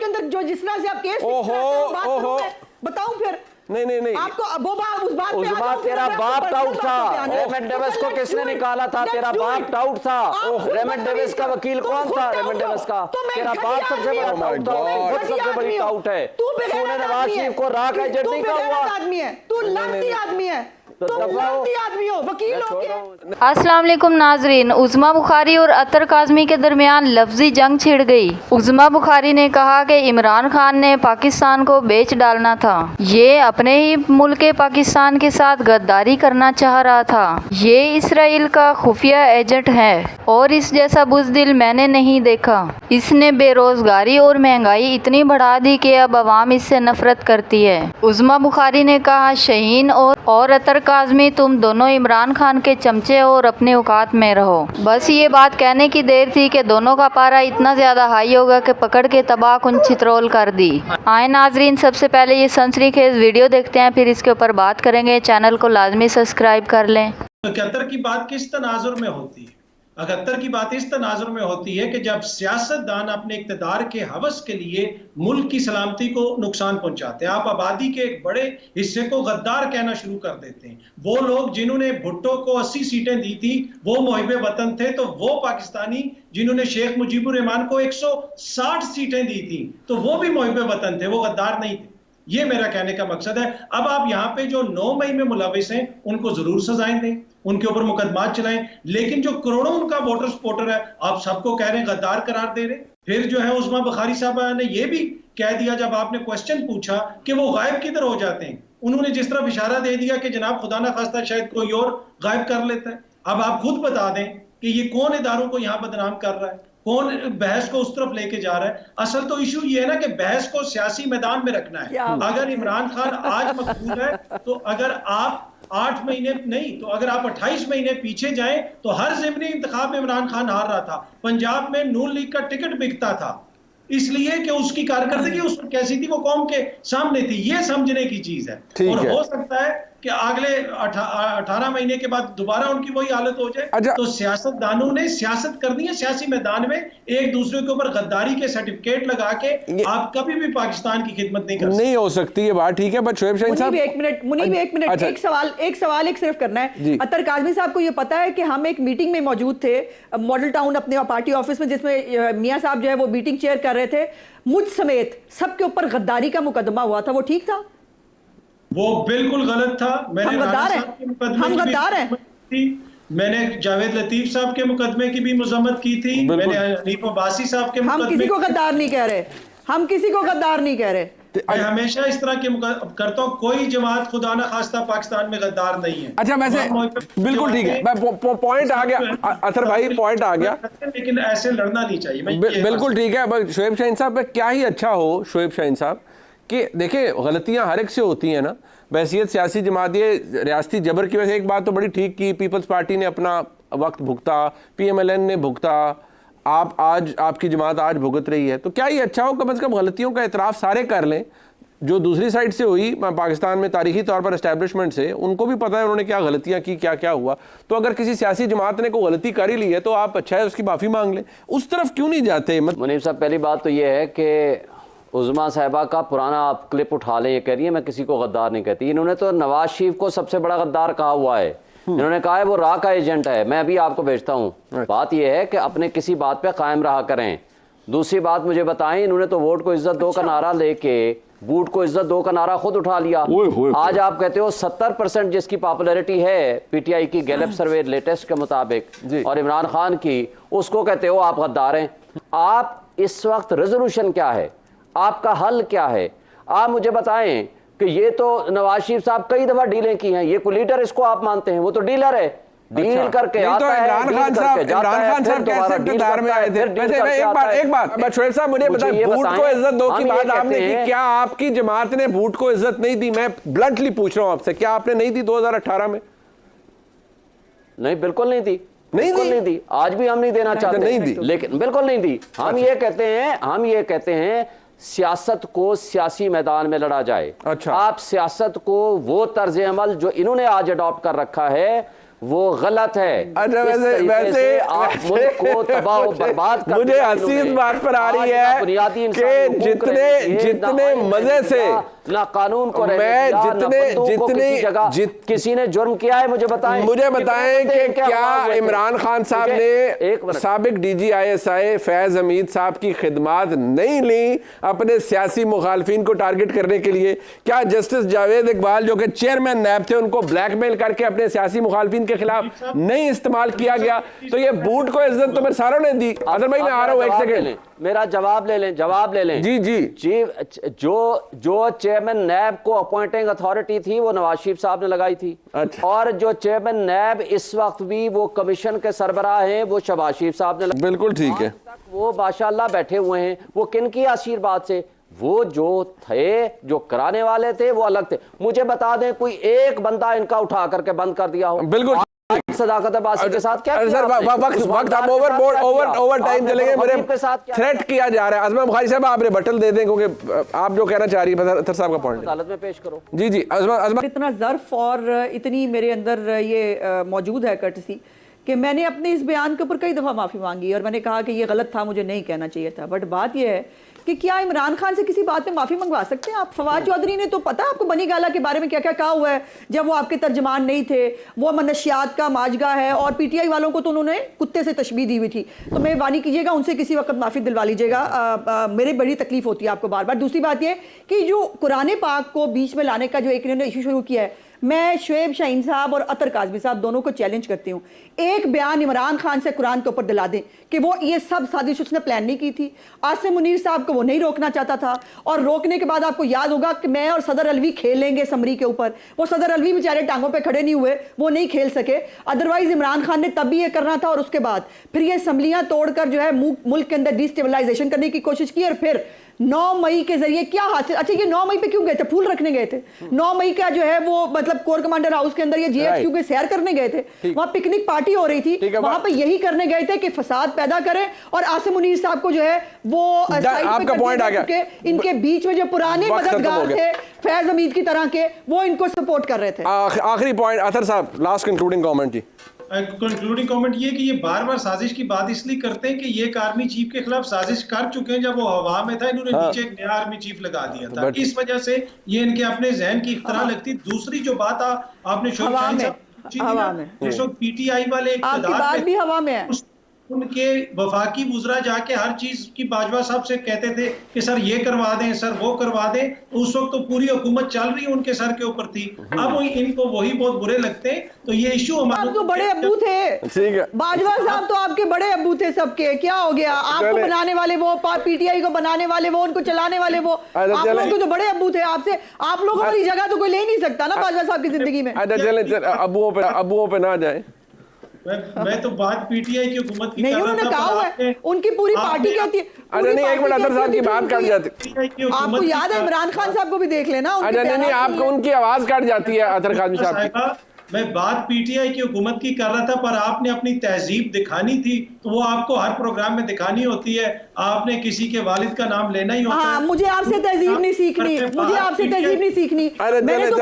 के अंदर जो जिस तरह से आप केस बताऊं फिर नहीं आपको वो उस बात उस्मा तेरा बाप टाउट था, रेमंड डेविस को किसने निकाला था? तेरा बाप टाउट था। रेमंड डेविस का वकील कौन था? रेमंड डेविस का तेरा बाप सबसे बड़ा टाउट था, खुद सबसे बड़ी टाउट है। तूने नवाज शरीफ को राख एजेंट नहीं कहा आदमी है, तू लानती आदमी है, अस्सलाम वालेकुम नाजरीन। उज़मा बुखारी और अतर काज़मी के दरमियान लफ्जी जंग छिड़ गई। उज़मा बुखारी ने कहा कि इमरान खान ने पाकिस्तान को बेच डालना था, ये अपने ही मुल्क पाकिस्तान के साथ गद्दारी करना चाह रहा था, ये इसराइल का खुफिया एजेंट है और इस जैसा बुज़दिल मैंने नहीं देखा। इसने बेरोजगारी और महंगाई इतनी बढ़ा दी कि अब आवाम इससे नफरत करती है। उज़मा बुखारी ने कहा शहीन और अतर काज़मी तुम दोनों इमरान खान के चमचे और अपने औकात में रहो। बस ये बात कहने की देर थी कि दोनों का पारा इतना ज़्यादा हाई होगा कि पकड़ के तबाह कुन छितरोल कर दी। आए नाजरीन, सबसे पहले ये सनसनीखेज वीडियो देखते हैं, फिर इसके ऊपर बात करेंगे। चैनल को लाजमी सब्सक्राइब कर लें। 71 की बात किस तनाजुर में होती है? 71 की बात इस तनाजुर में होती है कि जब सियासतदान अपने इक़्तिदार के हवस के लिए मुल्क की सलामती को नुकसान पहुंचाते हैं। आप आबादी के एक बड़े हिस्से को गद्दार कहना शुरू कर देते हैं। वो लोग जिन्होंने भुट्टो को 80 सीटें दी थी वो मुहिब्बे वतन थे, तो वो पाकिस्तानी जिन्होंने शेख मुजीबुर रहमान को 160 सीटें दी थी तो वो भी मुहिब्बे वतन थे, वो गद्दार नहीं थे। ये मेरा कहने का मकसद है। अब आप यहाँ पे जो 9 मई में मुलविस हैं उनको जरूर सजाएं दें, उनके ऊपर मुकदमात चलाएं, लेकिन जो करोड़ों उनका वोटर सपोर्टर है आप सबको कह रहे हैं गद्दार करार दे रहे। फिर जो है उस्मा बुखारी साहब ने ये भी कह दिया जब आपने क्वेश्चन पूछा कि वो गायब किधर हो जाते हैं, उन्होंने जिस तरफ इशारा दे दिया कि जनाब खुदा ना खास्ता शायद कोई और गायब कर लेता है। अब आप खुद बता दें कि ये कौन इदारों को यहाँ बदनाम कर रहा है, कौन बहस को उस तरफ लेके जा रहा है। असल तो इशू ये है ना कि बहस को सियासी मैदान में रखना है। अगर इमरान खान आज मकबूल है तो अगर आप 8 महीने नहीं तो अगर आप 28 महीने पीछे जाएं तो हर ज़िमनी इंतखाब में इमरान खान हार रहा था। पंजाब में नून लीग का टिकट बिकता था इसलिए कि उसकी कारकर्दगी उस कैसी थी, वो कौम के सामने थी। ये समझने की चीज है। और हो सकता है कि अगले 18 महीने के बाद दोबारा उनकी वही हालत हो जाए। तो सियासतदानों ने सियासत करनी है सियासी मैदान में, एक दूसरे के ऊपर गद्दारी के सर्टिफिकेट लगा के आप कभी भी पाकिस्तान की खिदमत नहीं कर सकते। नहीं हो सकती ये बात, ठीक है। बट शोएब शाहीन साहब एक मिनट एक सवाल सिर्फ करना है। अतर काज़मी साहब को ये पता है कि हम एक मीटिंग में मौजूद थे मॉडल टाउन अपने पार्टी ऑफिस में, जिसमें मियां साहब जो है वो मीटिंग चेयर कर रहे थे, मुझ समेत सबके ऊपर गद्दारी का मुकदमा हुआ था, वो ठीक था? वो बिल्कुल गलत था। हम गद्दार हैं। मैंने जावेद लतीफ साहब के मुकदमे की भी मजम्मत की थी, मैंने हनीफ अब्बासी साहब के हम किसी को गद्दार नहीं कह रहे, हम किसी को गद्दार नहीं कह रहे। मैं हमेशा इस तरह के करता हूँ। कोई जमात खुदा ना खास्ता पाकिस्तान में गद्दार नहीं है। अच्छा, वैसे बिल्कुल ठीक है, पॉइंट आ गया अतर भाई, पॉइंट आ गया, लेकिन ऐसे लड़ना नहीं चाहिए। बिल्कुल ठीक है। शोएब शाहीन साहब क्या ही अच्छा हो शोएब शाहीन साहब कि देखिए गलतियां हर एक से होती हैं ना। बहसियत सियासी जमात ये रियासती जबर की वजह से एक बात तो बड़ी ठीक की, पीपल्स पार्टी ने अपना वक्त भुगता, PMLN ने भुगता, आप आज आपकी जमात आज भुगत रही है। तो क्या ये अच्छा हो कम से कम गलतियों का एतराफ़ सारे कर लें। जो दूसरी साइड से हुई पाकिस्तान में तारीखी तौर पर एस्टैब्लिशमेंट से, उनको भी पता है उन्होंने क्या गलतियां की, क्या क्या हुआ। तो अगर किसी सियासी जमात ने कोई गलती कर ही ली है तो आप अच्छा है उसकी माफ़ी मांग लें, उस तरफ क्यों नहीं जाते? मुनीब साहब, पहली बात तो ये है कि उज़मा साहिबा का पुराना आप क्लिप उठा लें, ये कह रही है मैं किसी को गद्दार नहीं कहती। इन्होंने तो नवाज शरीफ को सबसे बड़ा गद्दार कहा हुआ है। इन्होंने कहा है वो रा का एजेंट है। मैं अभी आपको भेजता हूँ। बात यह है कि अपने किसी बात पे कायम रहा करें। दूसरी बात मुझे बताएं, इन्होंने तो वोट को इज्जत दो का नारा लेके बूट को इज्जत दो का नारा खुद उठा लिया। आज आप कहते हो 70% जिसकी पॉपुलैरिटी है PTI की गैलप सर्वे लेटेस्ट के मुताबिक और इमरान खान की, उसको कहते हो आप गद्दार हैं। आप इस वक्त रेजोल्यूशन क्या है, आपका हल क्या है? आप मुझे बताएं कि ये तो नवाज शरीफ साहब कई दफा डीलें की हैं, ये कोई लीडर इसको आप मानते हैं? वो तो डीलर है, डील करके आता है। इमरान खान साहब कैसे इक़्तिदार में आए थे? एक बात शोएब साहब मुझे बताएं, बूट को इज्जत दो की बात आपने की, क्या आपकी जमात ने बूट को इज्जत नहीं दी? मैं ब्लंटली पूछ रहा हूं आपसे, क्या आपने नहीं दी 2018 में? नहीं, बिल्कुल नहीं दी, नहीं दी। आज भी हम नहीं देना चाहते, नहीं दी, लेकिन बिल्कुल नहीं दी। हम ये कहते हैं सियासत को सियासी मैदान में लड़ा जाए। अच्छा। आप सियासत को वो तर्ज अमल जो इन्होंने आज अडॉप्ट कर रखा है वो गलत है। अच्छा, इस तरीके वैसे से आप मुल्क को तबाह और बर्बाद कर मुझे दिया हंसी इस इन्होंने। बात पर आ रही आज ना है बुनियादी कि इंसानी हुकूक जितने रहने दिए, जितने ना आइन मजे रहने से दिया, ना कानून को रहने मैं दिया, ना बंदूक को किसी जगह किसी ने जुर्म किया है, मुझे बताएं। मुझे बताएं कि क्या इमरान खान साहब एक ने मिनट। साबिक DGISI फैज हमीद साहब की खिदमात नहीं ली अपने सियासी मुखालफिन को टारगेट करने के लिए? क्या जस्टिस जावेद इकबाल जो कि चेयरमैन नैब थे उनको ब्लैकमेल करके अपने सियासी मुखालफिन के खिलाफ नहीं इस्तेमाल किया गया? तो ये बूट को इज्जत तो मेरे सारों ने दी। अदर भाई मैं आ रहा हूँ, एक सेकंड, मेरा जवाब ले लें। जी जी जो चेयरमैन नैब को अपॉइंटिंग अथॉरिटी थी वो नवाज शरीफ साहब ने लगाई थी। अच्छा। और जो चेयरमैन नैब इस वक्त भी वो कमीशन के सरबराह हैं वो शहबाज शरीफ साहब ने बिल्कुल ठीक है। वो माशाल्लाह बैठे हुए हैं। वो किन की आशीर्वाद से? वो जो थे, जो कराने वाले थे वो अलग थे। मुझे बता दें कोई एक बंदा इनका उठा करके बंद कर दिया हो? बिल्कुल सदाकत अब्बासी के साथ क्या किया सर, आपने? वक्त आप ओवर टाइम चलेंगे। मेरे के साथ क्या थ्रेट किया जा रहा है। अजमा बुखारी साहब आप रिबटल दे दें क्योंकि आप जो कहना चाह रही है अतर साहब का पॉइंट अदालत में पेश करो। जी अजमा इतना ज़र्फ और इतनी मेरे अंदर ये मौजूद है कर्टसी कि मैंने अपने इस बयान के ऊपर कई दफ़ा माफ़ी मांगी और मैंने कहा कि ये गलत था, मुझे नहीं कहना चाहिए था। बट बात यह है कि क्या इमरान खान से किसी बात में माफ़ी मंगवा सकते हैं आप? फवाद चौधरी ने तो पता है आपको बनी गाला के बारे में क्या क्या कहा हुआ है जब वो आपके तर्जमान नहीं थे। वो मनशियात का माजगा है और PTI वालों को तो उन्होंने कुत्ते से तशबीह दी हुई थी। तो मेहरबानी कीजिएगा उनसे किसी वक्त माफ़ी दिलवा लीजिएगा। मेरे बड़ी तकलीफ होती है आपको बार बार। दूसरी बात यह कि जो कुरान पाक को बीच में लाने का जो एक इन्होंने इशू शुरू किया है, मैं शुएब शाहीन साहब और अतर काज़मी साहब दोनों को चैलेंज करती हूँ, एक बयान इमरान खान से कुरान के ऊपर दिला दें कि वो ये सब साजिश उसने प्लान नहीं की थी। आसिम मुनीर साहब को वो नहीं रोकना चाहता था और रोकने के बाद आपको याद होगा कि मैं और सदर अलवी खेलेंगे समरी के ऊपर। वो सदर अलवी बेचारे टांगों पे खड़े नहीं हुए, वो नहीं खेल सके। अदरवाइज इमरान खान ने तब भी ये करना था और उसके बाद फिर ये असम्बलियां तोड़कर जो है मुल्क के अंदर डिस्टेबलाइजेशन करने की कोशिश की और फिर 9 मई के जरिए क्या हासिल। अच्छा, ये 9 मई पे क्यों गए थे? फूल रखने गए थे। 9 मई का जो है वो मतलब कोर कमांडर हाउस के अंदर ये GHQ के सैर करने गए थे, वहां पिकनिक पार्टी हो रही थी, वहां पे यही करने गए थे कि फसाद पैदा करें और आसिम मुनीर साहब को जो है वो आपका पॉइंट आ गया। इनके बीच में जो पुराने मददगार थे फैज हमीद की तरह के, वो इनको सपोर्ट कर रहे थे। आखिरी पॉइंट अतर साहब, लास्ट कंक्लूडिंग कमेंट जी। कंक्लूडिंग कमेंट ये कि ये बार बार साजिश की बात इसलिए करते हैं कि ये एक आर्मी चीफ के खिलाफ साजिश कर चुके हैं। जब वो हवा में था इन्होंने नीचे एक नया आर्मी चीफ लगा दिया था, इस वजह से ये इनके अपने जहन की इख्तरा लगती। दूसरी जो बात आपने PTI वाले इक़्तिदार भी हवा में है, उनके वफाकी वुज़रा जाके हर चीज की बाजवा साहब से कहते थे कि सर ये करवा दें, सर वो करवा दें। उस वक्त तो पूरी हुकूमत चल रही उनके सर के ऊपर थी। अब इनको वही बहुत बुरे लगते हैं। तो ये इशू हमारे तो बड़े अब्बू थे, ठीक है, बाजवा साहब तो आपके बड़े अब्बू थे सबके। क्या हो गया? आपको बनाने वाले वो, PTI को बनाने वाले वो, उनको चलाने वाले वो, आप लोग तो बड़े अब्बू थे। आपसे आप लोगों वाली जगह तो कोई ले नहीं सकता ना बाजवा साहब की जिंदगी में। अबुओं पे ना जाए। मैं तो बात PTI की हुकूमत की नहीं, उन्होंने कहा हुआ है, उनकी पूरी पार्टी कहती है। अरे नहीं, एक मिनट अतर साहब की बात कट जाती। आपको याद है इमरान खान साहब को भी देख लेना। अरे नहीं, आपको उनकी आवाज कट जाती है अतर काज़मी साहब की। मैं बात PTI की हुकूमत की कर रहा था, पर आपने अपनी तहजीब दिखानी थी तो वो आपको हर प्रोग्राम में दिखानी होती है। आपने किसी के वालिद का नाम लेना ही होता है। मुझे आपसे तहजीब नहीं सीखनी, मुझे आपसे तहजीब नहीं सीखनी। मैंने तो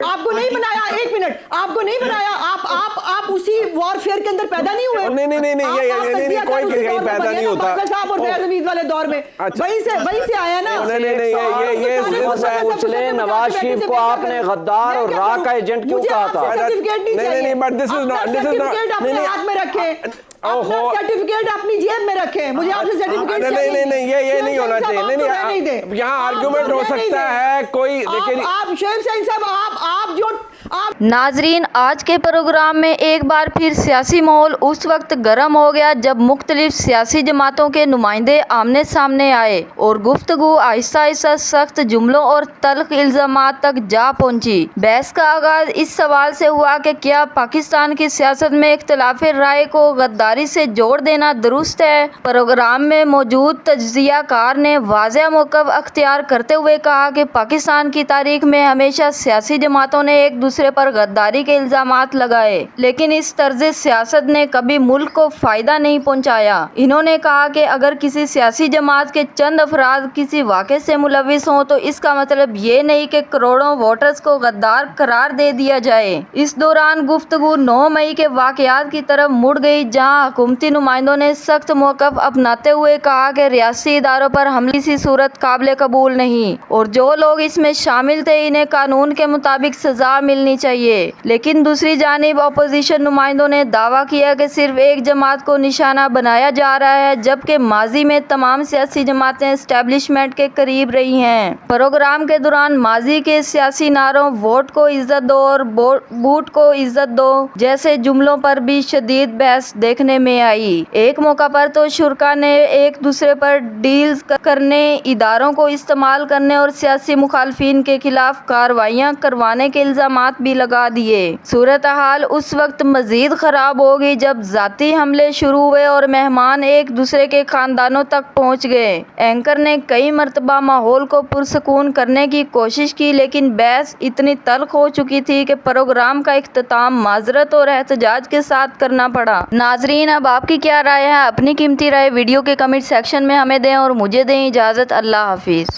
आपको नहीं बनाया। एक मिनट, आपको नहीं बनाया। आप उसी वॉरफेयर के अंदर पैदा नहीं हुए। नहीं, कोई कहीं पैदा नहीं होता साहब और फैज हमीद वाले दौर में। वहीं से आया ना। ये नवाज शरीफ को आपने गद्दार और रा का एजेंट क्यों कहा था? नहीं, बट दिस इज नॉट अपने हाथ में रखें, सर्टिफिकेट अपनी जेब में रखें। मुझे आपसे सर्टिफिकेट नहीं, ये नहीं होना चाहिए। नहीं, यहाँ आर्गुमेंट हो सकता है कोई। आप शुएब शाहीन साहब, आप जो नाजरीन, आज के प्रोग्राम में एक बार फिर सियासी माहौल उस वक्त गर्म हो गया जब मुख्तलिफ सियासी जमातों के नुमाइंदे आमने सामने आए और गुफ्तगू आहिस्ता आहिस्ता सख्त जुमलों और तल्ख इल्जामात तक जा पहुंची। बहस का आगाज इस सवाल से हुआ कि क्या पाकिस्तान की सियासत में इख्तिलाफ राय को गद्दारी से जोड़ देना दुरुस्त है। प्रोग्राम में मौजूद तज्जियाकार ने वाज़ेह मौक़िफ़ अख्तियार करते हुए कहा कि पाकिस्तान की तारीख में हमेशा सियासी जमातों ने एक दूसरे पर गद्दारी के इल्जामात लगाए, लेकिन इस तर्ज सियासत ने कभी मुल्क को फायदा नहीं पहुंचाया। इन्होंने कहा कि अगर किसी सियासी जमात के चंद अफराद किसी वाक़े से मुलविस हों तो इसका मतलब ये नहीं कि करोड़ों वोटर्स को गद्दार करार दे दिया जाए। इस दौरान गुफ्तगू 9 मई के वाक़यात की तरफ मुड़ गई, जहां हुकूमती नुमाइंदों ने सख्त मौक़िफ़ अपनाते हुए कहा कि रियासी इदारों पर हमले किसी सूरत काबिल कबूल नहीं और जो लोग इसमें शामिल थे इन्हें कानून के मुताबिक सजा मिलनी चाहिए। लेकिन दूसरी जानिब अपोजिशन नुमाइंदों ने दावा किया कि सिर्फ एक जमात को निशाना बनाया जा रहा है, जबकि माजी में तमाम सियासी जमातें एस्टेब्लिशमेंट के करीब रही हैं। प्रोग्राम के दौरान माजी के सियासी नारों वोट को इज्जत दो और बूट को इज्जत दो जैसे जुमलों पर भी शदीद बहस देखने में आई। एक मौका पर तो शुरा ने एक दूसरे पर डील्स करने, इदारों को इस्तेमाल करने और सियासी मुखालफिन के खिलाफ कार्रवाइयाँ करवाने के इल्जामात भी लगा दिए। सूरत हाल उस वक्त मजीद खराब हो गई जब जाती हमले शुरू हुए और मेहमान एक दूसरे के खानदानों तक पहुँच गए। एंकर ने कई मरतबा माहौल को पुरसकून करने की कोशिश की, लेकिन बहस इतनी तल्ख हो चुकी थी कि प्रोग्राम का इख्तिताम माजरत और एहतजाज के साथ करना पड़ा। नाजरीन, अब आपकी क्या राय है? अपनी कीमती राय वीडियो के कमेंट सेक्शन में हमें दें और मुझे दें इजाज़त। अल्लाह हाफिज़।